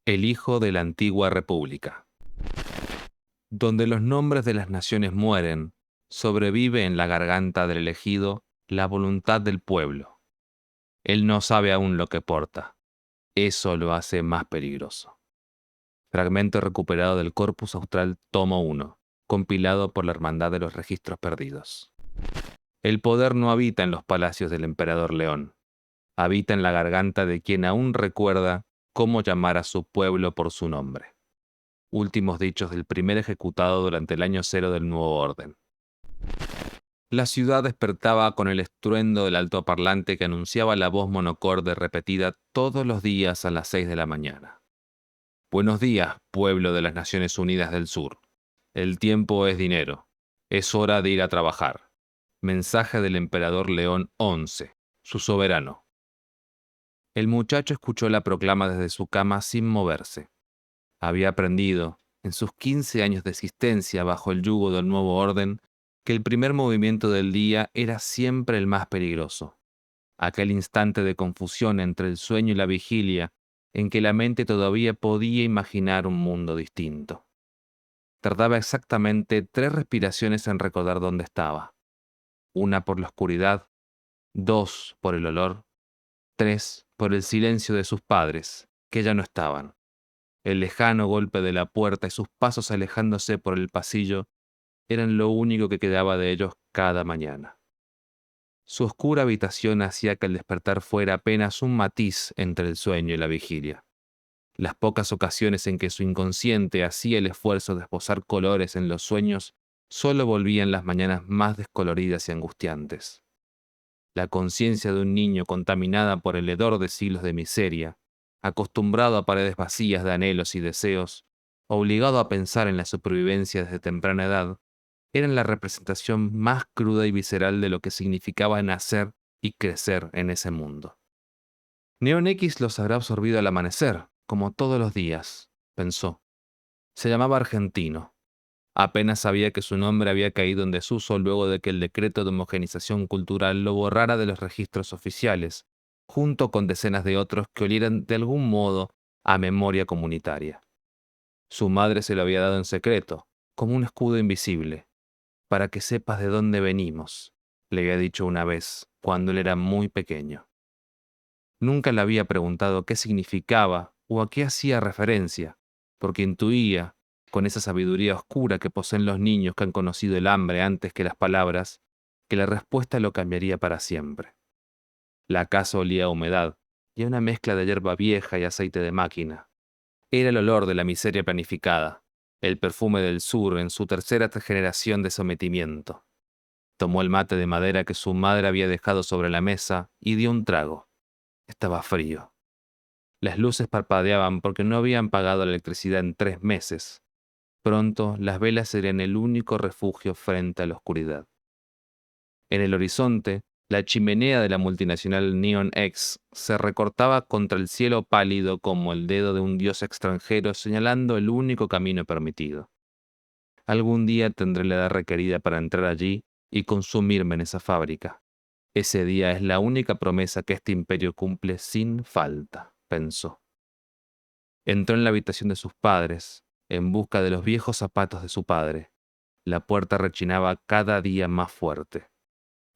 El hijo de la antigua república. Donde los nombres de las naciones mueren, sobrevive en la garganta del elegido la voluntad del pueblo. Él no sabe aún lo que porta. Eso lo hace más peligroso. Fragmento recuperado del Corpus Austral Tomo 1, compilado por la Hermandad de los Registros Perdidos. El poder no habita en los palacios del emperador León. Habita en la garganta de quien aún recuerda cómo llamar a su pueblo por su nombre. Últimos dichos del primer ejecutado durante el año 0 del nuevo orden. La ciudad despertaba con el estruendo del altoparlante que anunciaba la voz monocorde repetida todos los días a las 6 de la mañana. Buenos días, pueblo de las Naciones Unidas del Sur. El tiempo es dinero. Es hora de ir a trabajar. Mensaje del emperador León XI, su soberano. El muchacho escuchó la proclama desde su cama sin moverse. Había aprendido, en sus 15 años de existencia bajo el yugo del nuevo orden, que el primer movimiento del día era siempre el más peligroso. Aquel instante de confusión entre el sueño y la vigilia, en que la mente todavía podía imaginar un mundo distinto. Tardaba exactamente 3 respiraciones en recordar dónde estaba. 1 por la oscuridad, 2 por el olor, 3 por el silencio de sus padres, que ya no estaban. El lejano golpe de la puerta y sus pasos alejándose por el pasillo eran lo único que quedaba de ellos cada mañana. Su oscura habitación hacía que el despertar fuera apenas un matiz entre el sueño y la vigilia. Las pocas ocasiones en que su inconsciente hacía el esfuerzo de esbozar colores en los sueños solo volvían las mañanas más descoloridas y angustiantes. La conciencia de un niño contaminada por el hedor de siglos de miseria, acostumbrado a paredes vacías de anhelos y deseos, obligado a pensar en la supervivencia desde temprana edad, eran la representación más cruda y visceral de lo que significaba nacer y crecer en ese mundo. Neon X los habrá absorbido al amanecer, como todos los días, pensó. Se llamaba Argentino. Apenas sabía que su nombre había caído en desuso luego de que el decreto de homogenización cultural lo borrara de los registros oficiales, junto con decenas de otros que olieran de algún modo a memoria comunitaria. Su madre se lo había dado en secreto, como un escudo invisible, para que sepas de dónde venimos, le había dicho una vez, cuando él era muy pequeño. Nunca le había preguntado qué significaba o a qué hacía referencia, porque intuía, con esa sabiduría oscura que poseen los niños que han conocido el hambre antes que las palabras, que la respuesta lo cambiaría para siempre. La casa olía a humedad y a una mezcla de hierba vieja y aceite de máquina. Era el olor de la miseria planificada, el perfume del sur en su tercera generación de sometimiento. Tomó el mate de madera que su madre había dejado sobre la mesa y dio un trago. Estaba frío. Las luces parpadeaban porque no habían pagado la electricidad en 3 meses. Pronto las velas serían el único refugio frente a la oscuridad. En el horizonte, la chimenea de la multinacional Neon X se recortaba contra el cielo pálido como el dedo de un dios extranjero señalando el único camino permitido. Algún día tendré la edad requerida para entrar allí y consumirme en esa fábrica. Ese día es la única promesa que este imperio cumple sin falta, pensó. Entró en la habitación de sus padres, en busca de los viejos zapatos de su padre. La puerta rechinaba cada día más fuerte.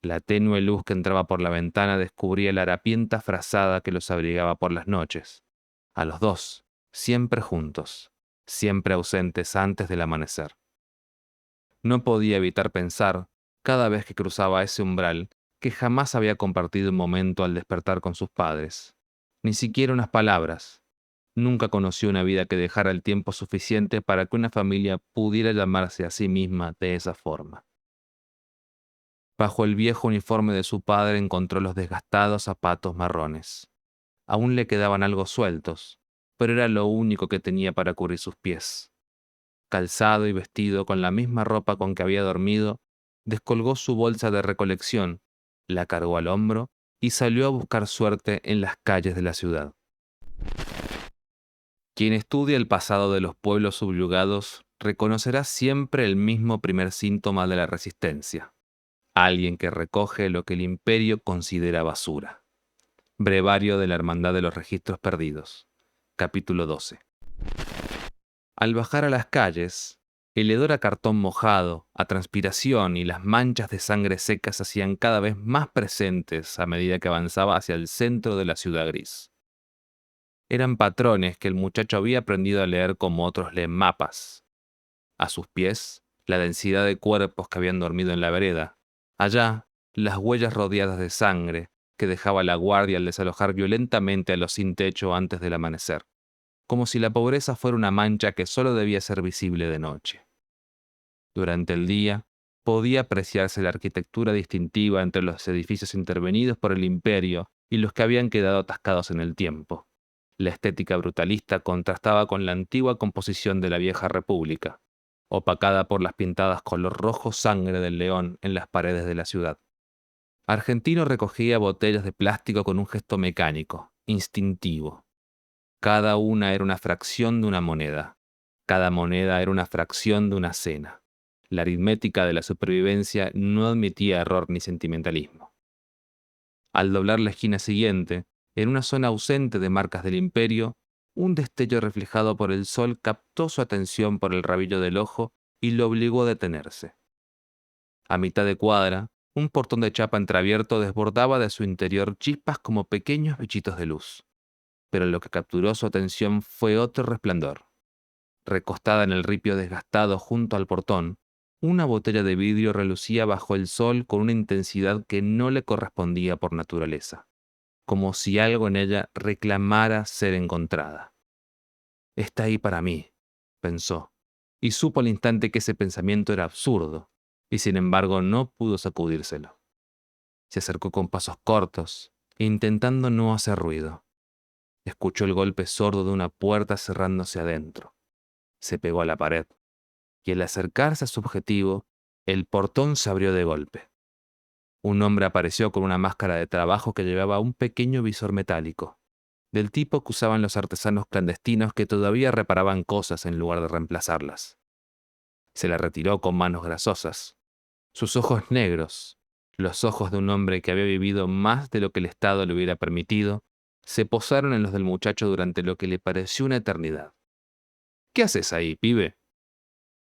La tenue luz que entraba por la ventana descubría la harapienta frazada que los abrigaba por las noches. A los dos, siempre juntos, siempre ausentes antes del amanecer. No podía evitar pensar, cada vez que cruzaba ese umbral, que jamás había compartido un momento al despertar con sus padres. Ni siquiera unas palabras. Nunca conoció una vida que dejara el tiempo suficiente para que una familia pudiera llamarse a sí misma de esa forma. Bajo el viejo uniforme de su padre encontró los desgastados zapatos marrones. Aún le quedaban algo sueltos, pero era lo único que tenía para cubrir sus pies. Calzado y vestido con la misma ropa con que había dormido, descolgó su bolsa de recolección, la cargó al hombro y salió a buscar suerte en las calles de la ciudad. Quien estudia el pasado de los pueblos subyugados reconocerá siempre el mismo primer síntoma de la resistencia: alguien que recoge lo que el imperio considera basura. Brevario de la Hermandad de los Registros Perdidos, capítulo 12. Al bajar a las calles, el hedor a cartón mojado, a transpiración y las manchas de sangre seca se hacían cada vez más presentes a medida que avanzaba hacia el centro de la ciudad gris. Eran patrones que el muchacho había aprendido a leer como otros leen mapas. A sus pies, la densidad de cuerpos que habían dormido en la vereda. Allá, las huellas rodeadas de sangre que dejaba la guardia al desalojar violentamente a los sin techo antes del amanecer, como si la pobreza fuera una mancha que solo debía ser visible de noche. Durante el día, podía apreciarse la arquitectura distintiva entre los edificios intervenidos por el imperio y los que habían quedado atascados en el tiempo. La estética brutalista contrastaba con la antigua composición de la vieja república, opacada por las pintadas color rojo sangre del león en las paredes de la ciudad. Argentino recogía botellas de plástico con un gesto mecánico, instintivo. Cada una era una fracción de una moneda. Cada moneda era una fracción de una cena. La aritmética de la supervivencia no admitía error ni sentimentalismo. Al doblar la esquina siguiente, en una zona ausente de marcas del imperio, un destello reflejado por el sol captó su atención por el rabillo del ojo y lo obligó a detenerse. A mitad de cuadra, un portón de chapa entreabierto desbordaba de su interior chispas como pequeños bichitos de luz. Pero lo que capturó su atención fue otro resplandor. Recostada en el ripio desgastado junto al portón, una botella de vidrio relucía bajo el sol con una intensidad que no le correspondía por naturaleza, como si algo en ella reclamara ser encontrada. Está ahí para mí, pensó, y supo al instante que ese pensamiento era absurdo, y sin embargo no pudo sacudírselo. Se acercó con pasos cortos, intentando no hacer ruido. Escuchó el golpe sordo de una puerta cerrándose adentro. Se pegó a la pared, y al acercarse a su objetivo, el portón se abrió de golpe. Un hombre apareció con una máscara de trabajo que llevaba un pequeño visor metálico, del tipo que usaban los artesanos clandestinos que todavía reparaban cosas en lugar de reemplazarlas. Se la retiró con manos grasosas. Sus ojos negros, los ojos de un hombre que había vivido más de lo que el Estado le hubiera permitido, se posaron en los del muchacho durante lo que le pareció una eternidad. ¿Qué haces ahí, pibe?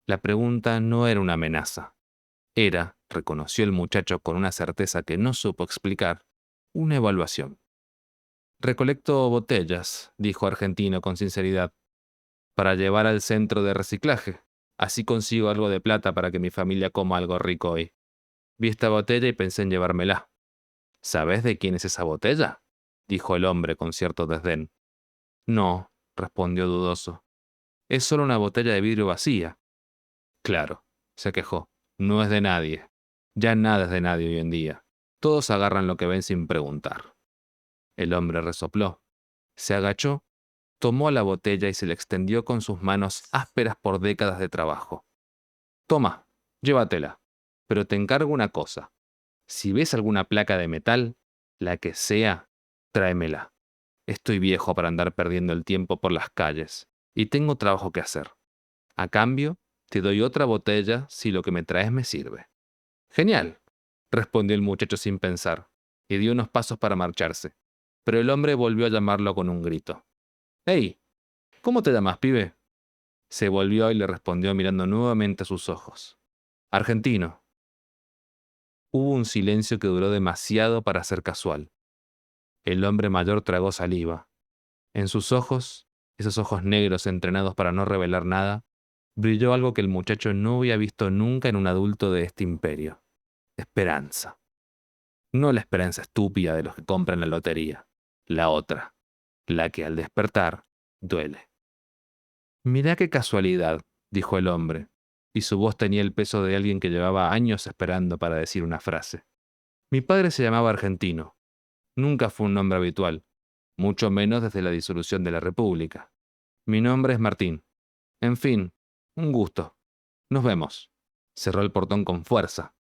La pregunta no era una amenaza. Era, reconoció el muchacho con una certeza que no supo explicar, una evaluación. Recolecto botellas, dijo Argentino con sinceridad, para llevar al centro de reciclaje. Así consigo algo de plata para que mi familia coma algo rico hoy. Vi esta botella y pensé en llevármela. ¿Sabes de quién es esa botella? Dijo el hombre con cierto desdén. No, respondió dudoso. Es solo una botella de vidrio vacía. Claro, se quejó. No es de nadie. Ya nada es de nadie hoy en día. Todos agarran lo que ven sin preguntar. El hombre resopló. Se agachó, tomó la botella y se la extendió con sus manos ásperas por décadas de trabajo. Toma, llévatela. Pero te encargo una cosa. Si ves alguna placa de metal, la que sea, tráemela. Estoy viejo para andar perdiendo el tiempo por las calles, y tengo trabajo que hacer. A cambio, te doy otra botella si lo que me traes me sirve. Genial, respondió el muchacho sin pensar, y dio unos pasos para marcharse. Pero el hombre volvió a llamarlo con un grito. «¡Hey! ¿Cómo te llamas, pibe?» Se volvió y le respondió mirando nuevamente a sus ojos. «Argentino». Hubo un silencio que duró demasiado para ser casual. El hombre mayor tragó saliva. En sus ojos, esos ojos negros entrenados para no revelar nada, brilló algo que el muchacho no había visto nunca en un adulto de este imperio. Esperanza. No la esperanza estúpida de los que compran la lotería. La otra. La que al despertar duele. «Mirá qué casualidad», dijo el hombre, y su voz tenía el peso de alguien que llevaba años esperando para decir una frase. «Mi padre se llamaba Argentino. Nunca fue un nombre habitual, mucho menos desde la disolución de la República. Mi nombre es Martín. En fin, un gusto. Nos vemos». Cerró el portón con fuerza.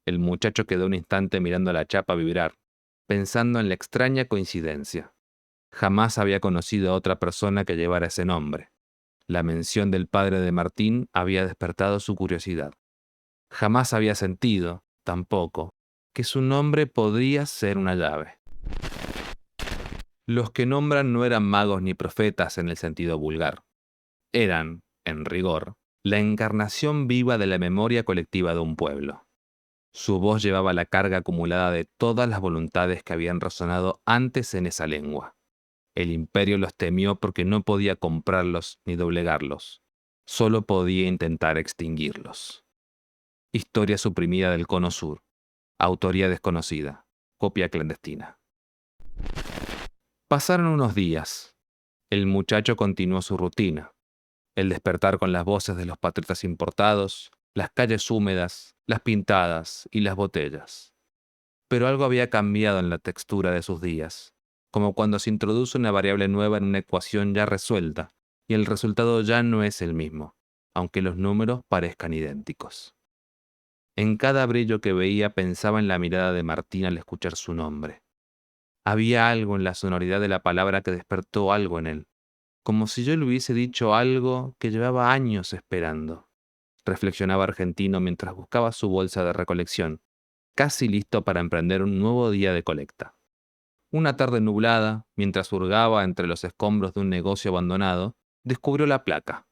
El muchacho quedó un instante mirando a la chapa vibrar, pensando en la extraña coincidencia. Jamás había conocido a otra persona que llevara ese nombre. La mención del padre de Martín había despertado su curiosidad. Jamás había sentido, tampoco, que su nombre podría ser una llave. Los que nombran no eran magos ni profetas en el sentido vulgar. Eran, en rigor, la encarnación viva de la memoria colectiva de un pueblo. Su voz llevaba la carga acumulada de todas las voluntades que habían resonado antes en esa lengua. El imperio los temió porque no podía comprarlos ni doblegarlos. Solo podía intentar extinguirlos. Historia suprimida del Cono Sur. Autoría desconocida. Copia clandestina. Pasaron unos días. El muchacho continuó su rutina. El despertar con las voces de los patriotas importados, las calles húmedas, las pintadas y las botellas. Pero algo había cambiado en la textura de sus días, como cuando se introduce una variable nueva en una ecuación ya resuelta, y el resultado ya no es el mismo, aunque los números parezcan idénticos. En cada brillo que veía pensaba en la mirada de Martín al escuchar su nombre. Había algo en la sonoridad de la palabra que despertó algo en él, como si yo le hubiese dicho algo que llevaba años esperando. Reflexionaba Argentino mientras buscaba su bolsa de recolección, casi listo para emprender un nuevo día de colecta. Una tarde nublada, mientras hurgaba entre los escombros de un negocio abandonado, descubrió la placa.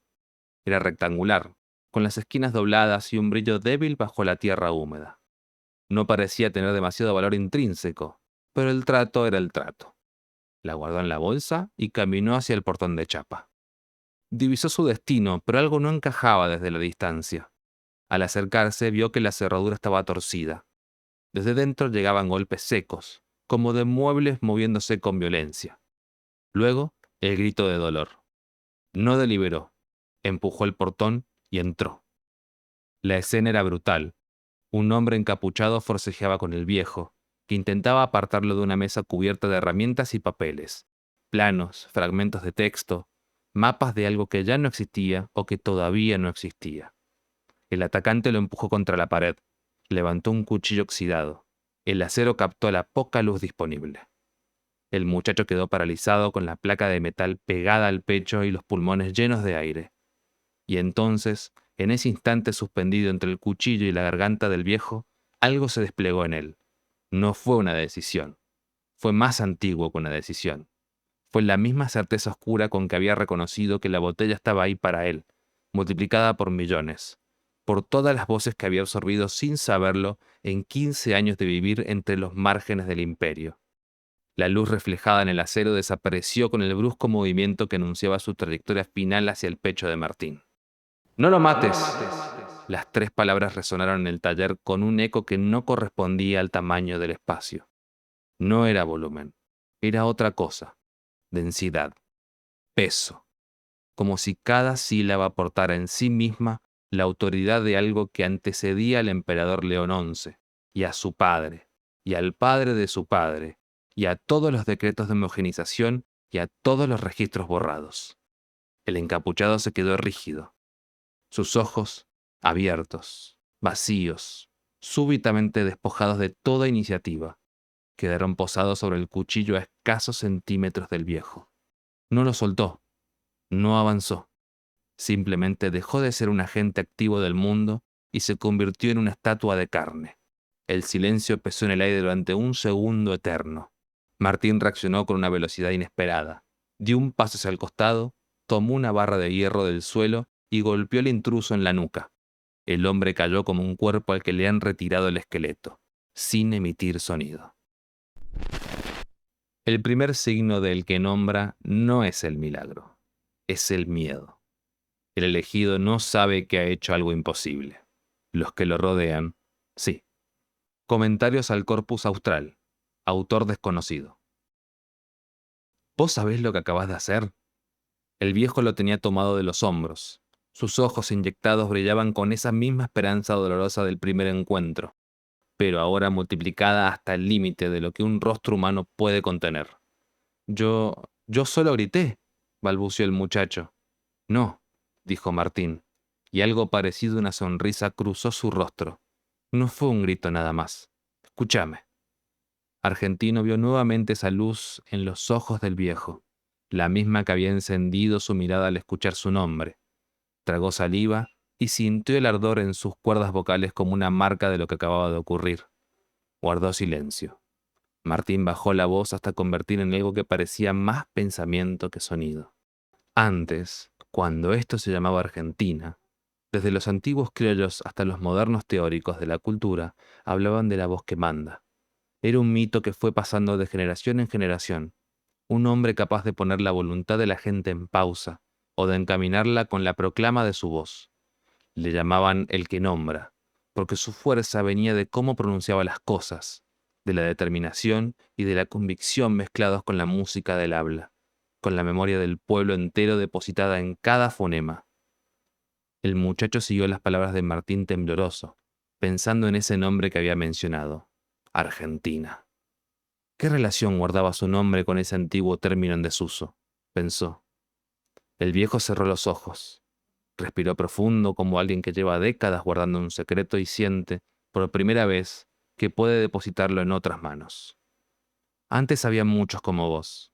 Era rectangular, con las esquinas dobladas y un brillo débil bajo la tierra húmeda. No parecía tener demasiado valor intrínseco, pero el trato era el trato. La guardó en la bolsa y caminó hacia el portón de chapa. Divisó su destino, pero algo no encajaba desde la distancia. Al acercarse, vio que la cerradura estaba torcida. Desde dentro llegaban golpes secos, como de muebles moviéndose con violencia. Luego, el grito de dolor. No deliberó. Empujó el portón y entró. La escena era brutal. Un hombre encapuchado forcejeaba con el viejo, que intentaba apartarlo de una mesa cubierta de herramientas y papeles, planos, fragmentos de texto, mapas de algo que ya no existía o que todavía no existía. El atacante lo empujó contra la pared. Levantó un cuchillo oxidado. El acero captó la poca luz disponible. El muchacho quedó paralizado con la placa de metal pegada al pecho y los pulmones llenos de aire. Y entonces, en ese instante suspendido entre el cuchillo y la garganta del viejo, algo se desplegó en él. No fue una decisión. Fue más antiguo que una decisión. Fue la misma certeza oscura con que había reconocido que la botella estaba ahí para él, multiplicada por millones, por todas las voces que había absorbido sin saberlo en 15 años de vivir entre los márgenes del imperio. La luz reflejada en el acero desapareció con el brusco movimiento que anunciaba su trayectoria final hacia el pecho de Martín. ¡No lo mates! Las tres palabras resonaron en el taller con un eco que no correspondía al tamaño del espacio. No era volumen, era otra cosa. Densidad, peso, como si cada sílaba portara en sí misma la autoridad de algo que antecedía al emperador León XI, y a su padre, y al padre de su padre, y a todos los decretos de homogenización y a todos los registros borrados. El encapuchado se quedó rígido, sus ojos abiertos, vacíos, súbitamente despojados de toda iniciativa, quedaron posados sobre el cuchillo a escasos centímetros del viejo. No lo soltó, no avanzó. Simplemente dejó de ser un agente activo del mundo y se convirtió en una estatua de carne. El silencio pesó en el aire durante un segundo eterno. Martín reaccionó con una velocidad inesperada. Dio un paso hacia el costado, tomó una barra de hierro del suelo y golpeó al intruso en la nuca. El hombre cayó como un cuerpo al que le han retirado el esqueleto, sin emitir sonido. El primer signo del que nombra no es el milagro, es el miedo. El elegido no sabe que ha hecho algo imposible. Los que lo rodean, sí. Comentarios al Corpus Austral. Autor desconocido. ¿Vos sabés lo que acabas de hacer? El viejo lo tenía tomado de los hombros. Sus ojos inyectados brillaban con esa misma esperanza dolorosa del primer encuentro, pero ahora multiplicada hasta el límite de lo que un rostro humano puede contener. Yo solo grité, balbuceó el muchacho. No, dijo Martín, y algo parecido a una sonrisa cruzó su rostro. No fue un grito nada más. Escúchame. Argentino vio nuevamente esa luz en los ojos del viejo, la misma que había encendido su mirada al escuchar su nombre. Tragó saliva y sintió el ardor en sus cuerdas vocales como una marca de lo que acababa de ocurrir. Guardó silencio. Martín bajó la voz hasta convertir en algo que parecía más pensamiento que sonido. Antes, Cuando esto se llamaba Argentina, desde los antiguos criollos hasta los modernos teóricos de la cultura, hablaban de la voz que manda. Era un mito que fue pasando de generación en generación, un hombre capaz de poner la voluntad de la gente en pausa o de encaminarla con la proclama de su voz. Le llamaban el que nombra, porque su fuerza venía de cómo pronunciaba las cosas, de la determinación y de la convicción mezclados con la música del habla, con la memoria del pueblo entero depositada en cada fonema. El muchacho siguió las palabras de Martín tembloroso, pensando en ese nombre que había mencionado, Argentina. ¿Qué relación guardaba su nombre con ese antiguo término en desuso? Pensó. El viejo cerró los ojos. Respiró profundo como alguien que lleva décadas guardando un secreto y siente, por primera vez, que puede depositarlo en otras manos. Antes había muchos como vos,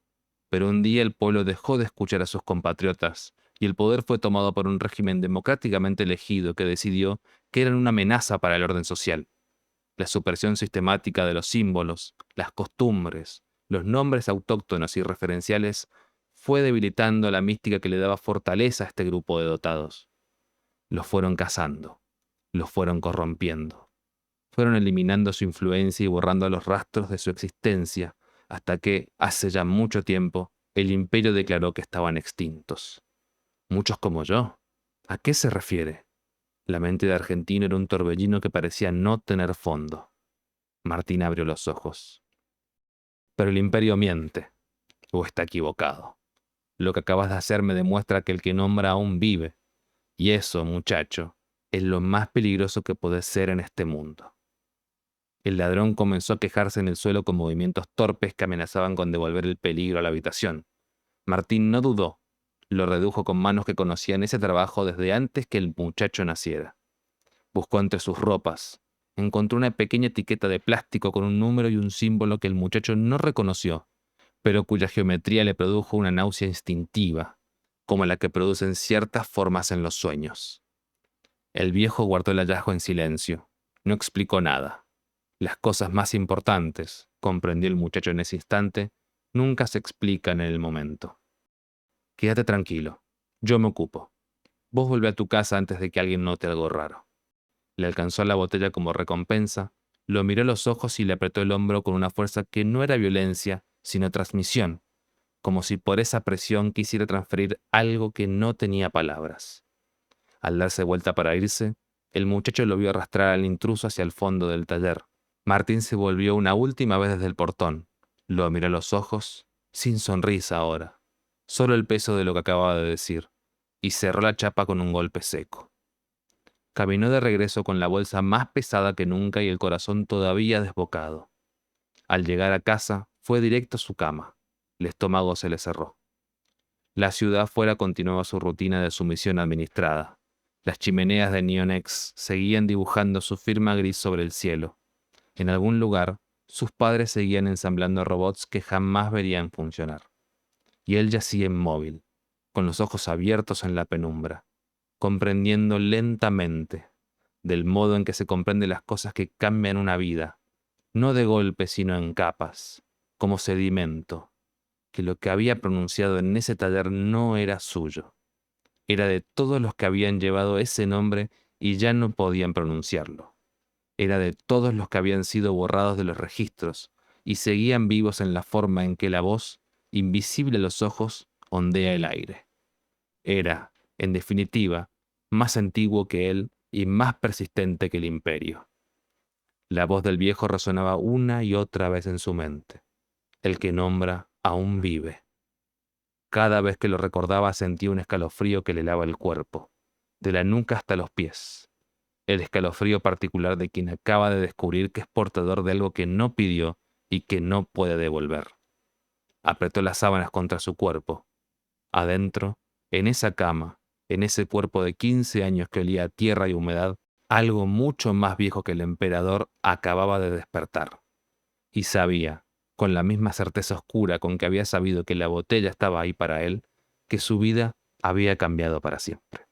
pero un día el pueblo dejó de escuchar a sus compatriotas y el poder fue tomado por un régimen democráticamente elegido que decidió que eran una amenaza para el orden social. La supresión sistemática de los símbolos, las costumbres, los nombres autóctonos y referenciales fue debilitando la mística que le daba fortaleza a este grupo de dotados. Los fueron cazando, los fueron corrompiendo, fueron eliminando su influencia y borrando los rastros de su existencia, hasta que, hace ya mucho tiempo, el imperio declaró que estaban extintos. Muchos como yo. ¿A qué se refiere? La mente de Argentino era un torbellino que parecía no tener fondo. Martín abrió los ojos. Pero el imperio miente, o está equivocado. Lo que acabas de hacer me demuestra que el que nombra aún vive, y eso, muchacho, es lo más peligroso que podés ser en este mundo. El ladrón comenzó a quejarse en el suelo con movimientos torpes que amenazaban con devolver el peligro a la habitación. Martín no dudó. Lo redujo con manos que conocían ese trabajo desde antes que el muchacho naciera. Buscó entre sus ropas. Encontró una pequeña etiqueta de plástico con un número y un símbolo que el muchacho no reconoció, pero cuya geometría le produjo una náusea instintiva, como la que producen ciertas formas en los sueños. El viejo guardó el hallazgo en silencio. No explicó nada. Las cosas más importantes, comprendió el muchacho en ese instante, nunca se explican en el momento. Quédate tranquilo. Yo me ocupo. Vos volvé a tu casa antes de que alguien note algo raro. Le alcanzó la botella como recompensa, lo miró a los ojos y le apretó el hombro con una fuerza que no era violencia, sino transmisión, como si por esa presión quisiera transferir algo que no tenía palabras. Al darse vuelta para irse, el muchacho lo vio arrastrar al intruso hacia el fondo del taller. Martín se volvió una última vez desde el portón. Lo miró a los ojos, sin sonrisa ahora, solo el peso de lo que acababa de decir, y cerró la chapa con un golpe seco. Caminó de regreso con la bolsa más pesada que nunca y el corazón todavía desbocado. Al llegar a casa, fue directo a su cama. El estómago se le cerró. La ciudad fuera continuaba su rutina de sumisión administrada. Las chimeneas de Neonex seguían dibujando su firma gris sobre el cielo. En algún lugar, sus padres seguían ensamblando robots que jamás verían funcionar. Y él yacía inmóvil, con los ojos abiertos en la penumbra, comprendiendo lentamente, del modo en que se comprenden las cosas que cambian una vida, no de golpe sino en capas, como sedimento, que lo que había pronunciado en ese taller no era suyo, era de todos los que habían llevado ese nombre y ya no podían pronunciarlo. Era de todos los que habían sido borrados de los registros y seguían vivos en la forma en que la voz, invisible a los ojos, ondea el aire. Era, en definitiva, más antiguo que él y más persistente que el imperio. La voz del viejo resonaba una y otra vez en su mente. El que nombra aún vive. Cada vez que lo recordaba sentía un escalofrío que le helaba el cuerpo, de la nuca hasta los pies. El escalofrío particular de quien acaba de descubrir que es portador de algo que no pidió y que no puede devolver. Apretó las sábanas contra su cuerpo. Adentro, en esa cama, en ese cuerpo de 15 años que olía a tierra y humedad, algo mucho más viejo que el emperador acababa de despertar. Y sabía, con la misma certeza oscura con que había sabido que la botella estaba ahí para él, que su vida había cambiado para siempre.